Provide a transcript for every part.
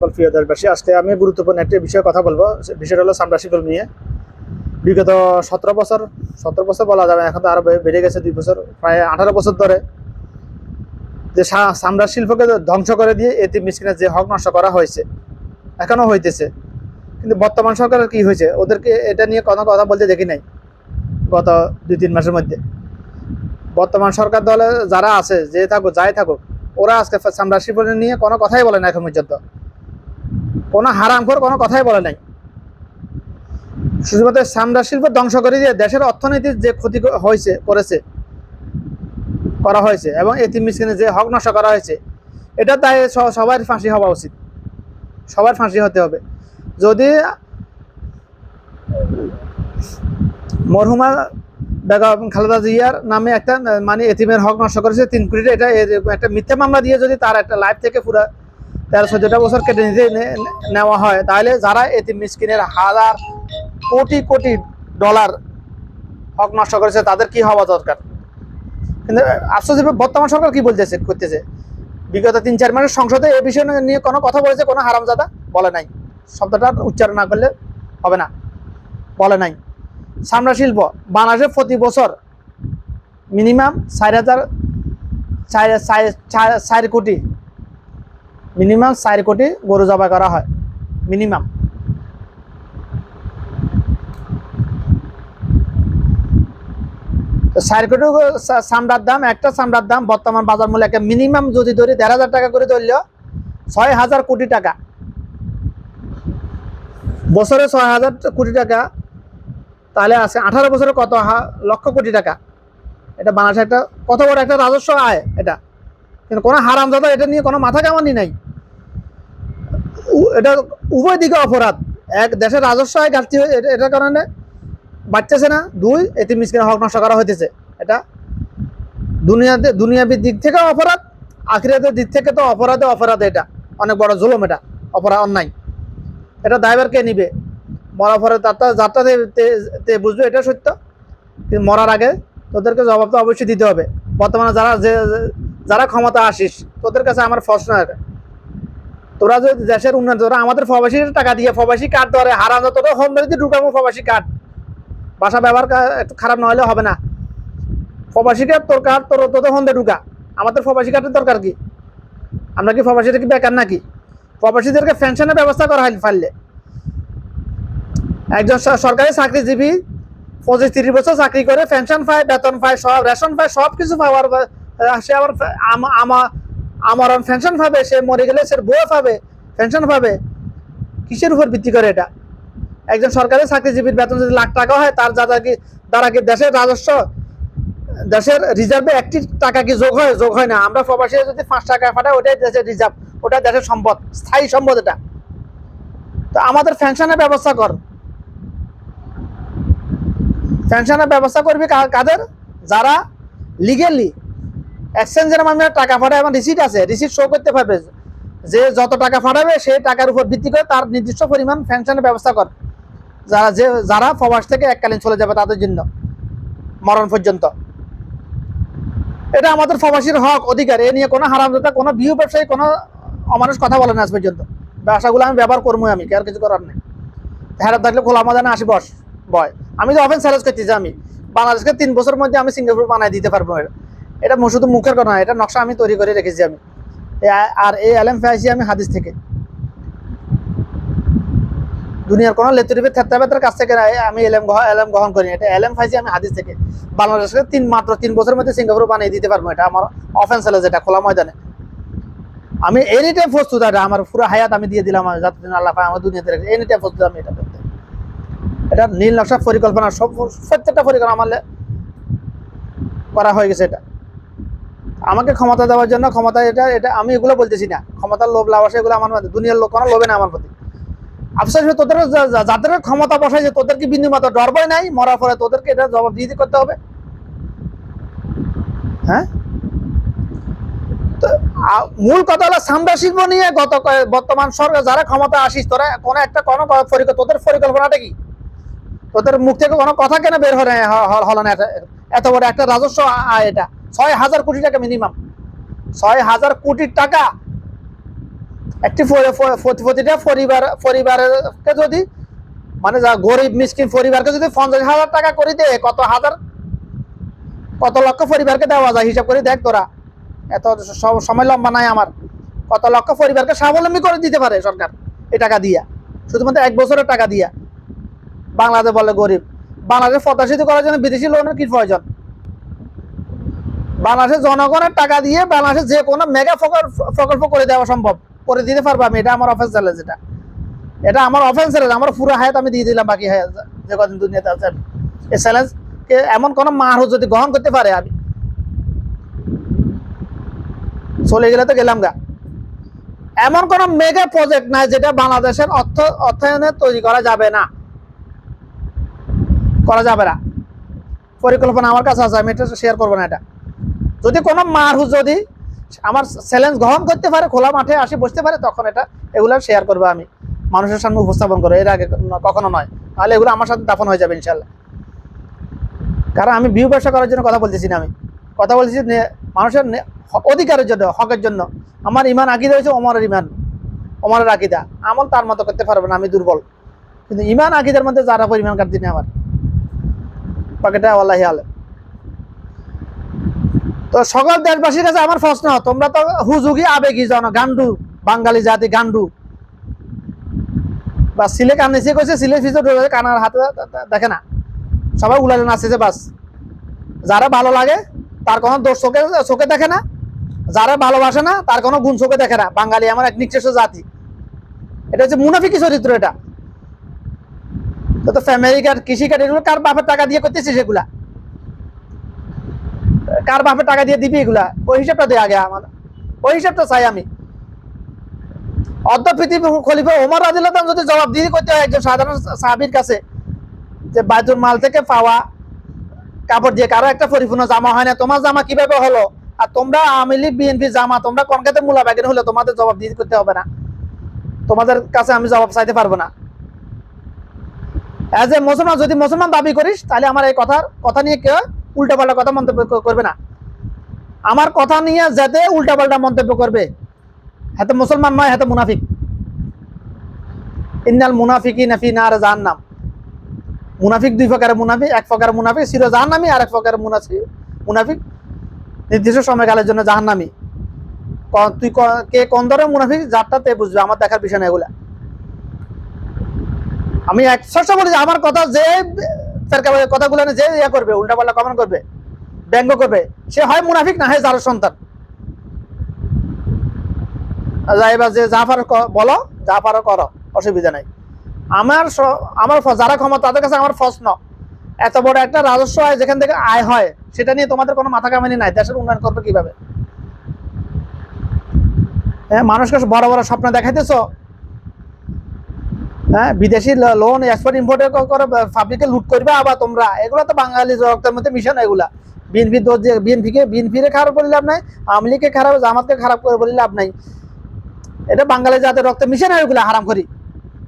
প্রিয় দেশবাসী, আজকে আমি গুরুত্বপূর্ণ একটি বিষয়ে কথা বলবো। বিষয়টা হলো চামড়া শিল্প নিয়ে। বিগত 17 বছর বলা যাবে, এখন তো আরো বেড়ে গেছে 2 বছর, প্রায় 18 বছর ধরে যে চামড়া শিল্পকে ধ্বংস করে দিয়ে এতিম মিসকিনের যে হক নষ্ট করা হয়েছে, এখনো হইতেছে। কিন্তু বর্তমান সরকারের কি হয়েছে, ওদেরকে এটা নিয়ে কোনো কথা বলতে দেখি নাই গত 2-3 মাসের মধ্যে। বর্তমান সরকার দলে যারা আছে, যে থাকুক যাই থাকুক, ওরা আজকে চামড়া শিল্প নিয়ে কোনো কথাই বলে না এখন পর্যন্ত। কোনো হারামখোর কোনো কথাই বলে নাই। শুধুমাত্র চামড়া শিল্প ধ্বংস করে দিয়ে দেশের অর্থনীতির যে ক্ষতি করা হয়েছে এবং এতিম মিসকিনের যে হক নষ্ট করা হয়েছে, এটা তাই সবার ফাঁসি হওয়া উচিত, সবার ফাঁসি হতে হবে। যদি মরহুমা বেগম খালেদা জিয়ার নামে একটা মানে এতিমের হক নষ্ট করেছে 3 কোটি, এটা একটা মিথ্যা মামলা দিয়ে যদি তার একটা লাইফ থেকে পুরো 13-14টা বছর কেটে নিতে নেওয়া হয়, তাহলে যারা এতিম মিসকিনের হাজার কোটি কোটি ডলার হক নষ্ট করেছে তাদের কি হওয়া দরকার। কিন্তু আফসোস, বর্তমান সরকার কি করতেছে, বিগত 3-4 মাসের সংসদে এই বিষয় নিয়ে কোনো কথা বলেছে? কোনো হারামজাদা বলে নাই। শব্দটা উচ্চারণ না করলে হবে না, বলে নাই। চামড়া শিল্প বাংলাদেশে প্রতি বছর মিনিমাম 4 কোটি, মিনিমাম 4 কোটি গরু জবাই করা হয়, মিনিমাম। তো 4 কোটি চামড়ার দাম, একটা চামড়ার দাম বর্তমান বাজার মূল্য একটা মিনিমাম যদি ধরি 1,500 টাকা করে ধরলেও 6,000 কোটি টাকা, বছরে 6,000 কোটি টাকা, তাহলে আছে 18 বছরে কত লক্ষ কোটি টাকা। এটা বাংলাদেশে একটা কত বড় একটা রাজস্ব আয় এটা। কিন্তু কোনো হারামজাদা এটা নিয়ে কোনো মাথা কামানি নাই। এটা উভয় দিকে অপরাধ। এক, দেশের রাজস্ব আয় ঘাটতি এটার কারণে বাড়তেছে না। 2, এতিম মিসকিনের হক নষ্ট করা হইতেছে। এটা দুনিয়াবীর দিক থেকেও অপরাধ, আখিরাতের দিক থেকে তো অপরাধ। এটা অনেক বড় জুলুম, এটা অপরাধ, অন্যায়। এটা দায়ভার কে নিবে? মরার পরে যাত্রা বুঝবে এটা সত্য, কিন্তু মরার আগে তোদেরকে জবাব তো অবশ্যই দিতে হবে। বর্তমানে যারা ক্ষমতা আসিস, তোদের কাছে আমার প্রশ্ন, তোরা যদি দেশের উন্নয়ন, তোরা আমাদের প্রবাসীর টাকা দিয়ে প্রবাসী কার্ড ধরে হারানো, তোরা হোম মেরে ঢুকাবো প্রবাসী কার্ড। ভাষা ব্যবহার একটু খারাপ না হলে হবে না। প্রবাসী কার্ড তোর কার্ড, তোদের হোম ঢুকা। আমাদের প্রবাসী কার্ডের দরকার কি? আমরা কি প্রবাসীরা কি বেকার নাকি? প্রবাসীদেরকে পেনশনের ব্যবস্থা করা হয় পারলে। একজন সরকারি চাকরিজীবী 25-30 বছর চাকরি করে পেনশন পায়, বেতন পায়, সব রেশন পায়, সব কিছু পাওয়ার সে আবার আমার পেনশন পাবে, সে মরে গেলে সে বউ পাবে, পেনশন পাবে। কিসের উপর ভিত্তি করে এটা? একজন সরকারি চাকরিজীবীর বেতন যদি লাখ টাকা হয়, তার দ্বারা কি দেশের রাজস্ব, দেশের রিজার্ভে 1 টাকা কি যোগ হয়? যোগ হয় না। আমরা প্রবাসী যদি 5 টাকা পাঠাই, ওটাই দেশের রিজার্ভ, ওটা দেশের সম্পদ, স্থায়ী সম্পদ এটা। তো আমাদের পেনশনের ব্যবস্থা কর। পেনশনের ব্যবস্থা করবি কাদের? যারা লিগেলি এক্সচেঞ্জের মাধ্যমে টাকা পাঠায় এবং রিসিট আছে, রিসিট শো করতে পারবে যে যত টাকা পাঠাবে সেই টাকার উপর ভিত্তি করে তার নির্দিষ্ট পরিমাণ পেনশনের ব্যবস্থা কর। যারা প্রবাস থেকে এককালীন চলে যাবে তাদের জন্য মরণ পর্যন্ত। এটা আমাদের প্রবাসীর হক, অধিকার। এ নিয়ে কোনো হারামজাদা, কোনো বিহু ব্যবসায়ী, কোনো অমানুষ কথা বলে না আজ পর্যন্ত। ব্যবসাগুলো আমি ব্যবহার করবো, আমি আর কিছু করার নেই। হেরাত থাকলে খোলা ময়দানে আসি বয়। আমি তো অফেন চ্যালেঞ্জ করতেছি, আমি বাংলাদেশকে 3 বছরের মধ্যে আমি সিঙ্গাপুর বানাই দিতে পারবো। এটা শুধু মুখের কথা, এটা নকশা আমি তৈরি করে রেখেছি আমি। আর এই এলএম পাইছি আমি হাদিস থেকে। দুনিয়ার কোনো লেতুরিপের থেত্তাবেতার কাছ থেকে আমি এলএম গ্রহণ করি। এটা এলএম পাইছি আমি হাদিস থেকে। বাংলাদেশকে মাত্র 3 বছরের মধ্যে সিঙ্গাপুর বানিয়ে দিতে পারবো। এটা আমার অফেন চ্যালেঞ্জ, এটা খোলা ময়দানে। আমি এনি টাইম প্রস্তুত। এটা আমার পুরো হায়াত আমি দিয়ে দিলাম, যতদিন আল্লাহ পায় আমার দুনিয়াতে রেখে এনি টাইম প্রস্তুত আমি এটা করতে। এটা নীল নকশা পরিকল্পনা, প্রত্যেকটা পরিকল্পনা আমার করা হয়ে গেছে। এটা আমাকে ক্ষমতা দেওয়ার জন্য, ক্ষমতা এটা আমি এগুলো বলতেছি না। ক্ষমতার লোভ লাভাসা এগুলো আমার দুনিয়ার লোক কোনো লোভে না আমার প্রতি। আফসোস, তোদের যাদের ক্ষমতা বসাইছে তোদেরকে বিন্দু মাত্র ডর ভয় নাই। মরার পরে তোদেরকে এটা জবাব দিতে করতে হবে। হ্যাঁ, মূল কথা হলো চামড়া শিল্প নিয়ে বর্তমান সরকার যারা ক্ষমতা আসিস, তোরা তোদের পরিকল্পনাটা কি? তোদের মুখ থেকে কোনো কথা কেন বের হলো না? এত বড় একটা রাজস্ব আয়, এটা 6,000 কোটি টাকা মিনিমাম, 6,000 কোটি টাকা। একটি প্রতিটা পরিবারকে যদি মানে যা গরিব মিসকিন পরিবারকে যদি 50,000 টাকা করে দেয়, কত লক্ষ পরিবারকে দেওয়া যায় হিসাব করে দেখ তোরা। এত সময় লম্বা নাই আমার। কত লক্ষ পরিবারকে স্বাবলম্বী করে দিতে পারে সরকার এই টাকা দিয়া, শুধুমাত্র 1 বছরের টাকা দিয়া। বাংলাদেশ বলে গরিব। বাংলাদেশ প্রত্যাশিত করার জন্য বিদেশি লোনের কি প্রয়োজন? বাংলাদেশের জনগণের টাকা দিয়ে বাংলাদেশে যে কোনো মেগা প্রকল্প করে দেওয়া সম্ভব, করে দিতে পারবো আমি। এটা আমার অফেন্স চ্যালেঞ্জ। এটা আমার অফেন্স চ্যালেঞ্জ। আমার পুরো হায়াত আমি দিয়ে দিলাম, বাকি হায়াত যে কদিন দুনিয়াতে আছে। এই চ্যালেঞ্জকে এমন কোনো মানুষ যদি গ্রহণ করতে পারে, আমি চলে গেলে তো গেলাম গা। এমন কোন মেগা প্রজেক্ট নাই যেটা বাংলাদেশের অর্থায়নে তৈরি করা যাবে না, পরিকল্পনা আমার কাছে আছে, আমি এটা শেয়ার করবো না। এটা যদি কোনো মানুষ যদি আমার চ্যালেঞ্জ গ্রহণ করতে পারে, খোলা মাঠে আসি বসতে পারে, তখন এগুলো শেয়ার করবো আমি, মানুষের সামনে উপস্থাপন করবো। এর আগে কখনো নয়, তাহলে এগুলো আমার সাথে দাফন হয়ে যাবে ইনশাল্লাহ। কারণ আমি ভিউ ব্যবসা করার জন্য কথা বলতেছি না, আমি কথা বলতেছি মানুষের অধিকারের জন্য, হকের জন্য। আমার ইমান আকিদা হয়েছে ওমরের ইমান, ওমরের আকিদা। আমল তার মতো করতে পারবে না, আমি দুর্বল। কিন্তু ইমান আকিদার মধ্যে যারা পরিমাণ কাটতে নেই আমার পাকেটা আল্লাহি আলে। তো সকল দেশবাসীর কাছে আমার প্রশ্ন, তোমরা তো হুজুগি আবেগী জন, গান্ডু, বাঙালি জাতি গান্ডু। বা সিলে কান্নেছে কইছে, সিলে ফিজে কানার হাতে দেখে না, সবাই উলালে নাচেছে বাস। যারা ভালো লাগে তার কোনো দোষ চোখে দেখে না, যারা ভালোবাসে না তার কোনো গুণ চোখে দেখে না। বাঙালি আমার এক নিকৃষ্ট জাতি। এটা হচ্ছে মুনাফিকি চরিত্র। এটা তো ফ্যামিলি কার্ড, কৃষি কার্ড, এগুলো কার বাপের টাকা দিয়ে করতেছে? সেগুলা কার বাপের টাকা দিয়ে দিবি? এগুলা ওই হিসাবটা দেয় আগে, আমার ওই হিসাবটা চাই আমি। অর্ধ পৃথিবী খলিফা ওমর রাদিয়াল্লাহু আনহু যদি জবাবদিহি করতে হয় একজন সাধারণ সাহাবীর কাছে, যে বাইতুল মাল থেকে পাওয়া কাপড় দিয়ে কারো একটা পরিপূর্ণ জামা হয় না, তোমার জামা কিভাবে হলো? আর তোমরা আওয়ামী লীগ বিএনপি জামা তোমরা কনকাতে মূলা ব্যাগের হলে তোমাদের জবাবদিহি করতে হবে না, তোমাদের কাছে আমি জবাব চাইতে পারবো না। এজ এ মুসলমান যদি মুসলমান দাবি করিস, তাহলে আমার এই কথা নিয়ে কেউ উল্টাপাল্টা কথা মন্তব্য করবে না। আমার কথা নিয়ে যাতে উল্টাপাল্টা মন্তব্য করবে, হাতে মুসলমান নয়, হাতে মুনাফিক। ইন্নাল মুনাফিকিনা ফি নার জাহান্নাম। মুনাফিক দুই প্রকারের মুনাফিক, এক প্রকার মুনাফিক চির জাহান্নামী, আর এক প্রকার মুনাফিক নির্দিষ্ট সময়কালের জন্য জাহান্নামী। তুই কে কোন ধরনের মুনাফিক যারটাতে বুঝবে, আমার দেখার বিষয় না এগুলা। আমি একশো বলি, আমার কথা যে কথাগুলো যে ইয়া করবে, উল্টাপাল্টা কমেন্ট করবে, ব্যঙ্গ করবে, সে হয় মুনাফিক না হয় যার সন্তান। এবার যে যা পারো বলো, যা পারো করো, অসুবিধা নাই। আমার যারা ক্ষমতা তাদের কাছে আমার প্রশ্ন, এত বড় একটা রাজস্ব হয় যেখান থেকে আয় হয়, সেটা নিয়ে তোমাদের কোনো মাথা কামানি নাই। দেশের উন্নয়ন করবে কিভাবে? হ্যাঁ, মানুষকে বড় বড় স্বপ্ন দেখাইতেছ। হ্যাঁ, বিদেশি লোন এক্সপোর্ট ইম্পোর্ট করে পাবলিকে লুট করবে আবার তোমরা। এগুলো তো বাঙালি রক্তের মধ্যে মিশন। এগুলা বিএনপিকে খারাপ করে লাভ নাই, আওয়ামী লীগকে খারাপ, জামাতকে খারাপ করে বলে লাভ নাই। এটা বাঙালি জাতের রক্তে মিশে না, এগুলা হারাম করি,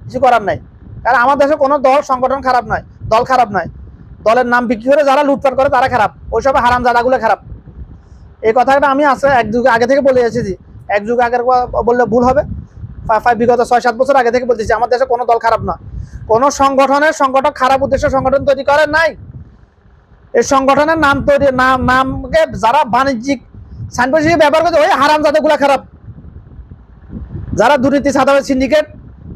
কিছু করার নাই। কারণ আমার দেশে কোনো দল সংগঠন খারাপ নয়, দল খারাপ নয়। দলের নাম বিক্রি করে যারা লুটপাট করে তারা খারাপ, ওইসব হারাম জাদাগুলো খারাপ। এই কথাটা আমি এক যুগ আগে থেকে বলে এসেছি। এক যুগ আগের বললে ভুল হবে, বিগত 6-7 বছর আগে থেকে বলতেছি, আমার দেশে কোনো দল খারাপ নয়। কোনো সংগঠক খারাপ উদ্দেশ্যে সংগঠন তৈরি করে নাই। এই সংগঠনের নামকে যারা বাণিজ্যিক সাইনবোর্ড হিসেবে ব্যবহার করছে, ওই হারাম জাদাগুলো খারাপ। যারা দুর্নীতি সাধারণ সিন্ডিকেট,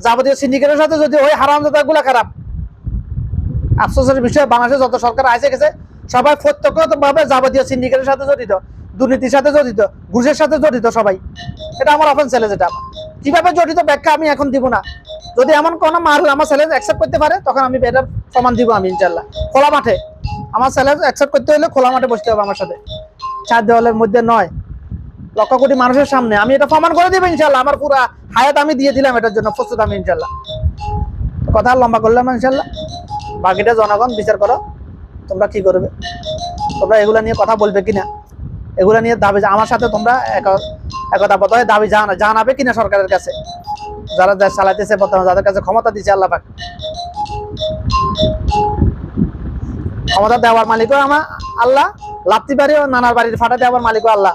যাবতীয় সিন্ডিকেটের সাথে যদি ওই হারামজাদাগুলো খারাপ। আফসোসের বিষয়, বাংলাদেশে যত সরকার আসে গেছে সবাই প্রত্যক্ষভাবে যাবতীয় সিন্ডিকেটের সাথে জড়িত, দুর্নীতির সাথে জড়িত, ঘুষের সাথে জড়িত সবাই। এটা আমার অফেন্স চ্যালেঞ্জ। এটা কিভাবে জড়িত ব্যাখ্যা আমি এখন দিব না। যদি এমন কোনো মানুষ আমার চ্যালেঞ্জ অ্যাকসেপ্ট করতে পারে, তখন আমি এটার প্রমাণ দিব আমি ইনশাল্লাহ। খোলা মাঠে আমার চ্যালেঞ্জ অ্যাকসেপ্ট করতে হলে খোলা মাঠে বসতে হবে আমার সাথে, 4 দেওয়ালের মধ্যে নয়, লক্ষ কোটি মানুষের সামনে আমি এটা প্রমাণ করে দেবো ইনশাল্লাহ। আমার পুরো হায়াত আমি দিয়ে দিলাম এটার জন্য, প্রস্তুত আমি ইনশাল্লাহ। কথা লম্বা করলাম ইনশাল্লাহ। বাকিটা জনগণ বিচার করো, তোমরা কি করবে, তোমরা এগুলা নিয়ে কথা বলবে কিনা, এগুলা নিয়ে দাবি আমার সাথে তোমরা একতাবদ্ধ হয়ে দাবি জানাবে কিনা সরকারের কাছে, যারা দেশ চালাইতেছে বর্তমানে, যাদের কাছে ক্ষমতা দিচ্ছে আল্লাহ পাক। ক্ষমতা দেওয়ার মালিকও আমার আল্লাহ, লাপ্তি বাড়ি ও নানার বাড়ির ফাটা দেওয়ার মালিকও আল্লাহ।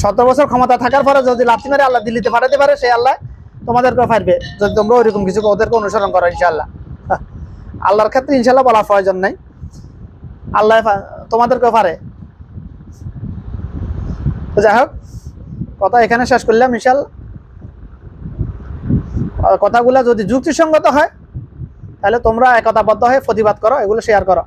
17 বছর ক্ষমতা থাকার পরে যদি লাথি মেরে আল্লাহ দিল্লিতে পাঠাতে পারে, সেই আল্লাহ তোমাদেরকেও পারবে যদি তোমরা ওইরকম কিছু ওদেরকে অনুসরণ করো ইনশাআল্লাহ। আল্লাহর ক্ষেত্রে ইনশাআল্লাহ বলার প্রয়োজন নাই, আল্লাহ তোমাদেরকেও পারে। যাই হোক, কথা এখানে শেষ করলাম ইনশাআল্লাহ। কথাগুলো যদি যুক্তিসঙ্গত হয় তাহলে তোমরা একতাবদ্ধ হয়ে প্রতিবাদ করো, এগুলো শেয়ার করো।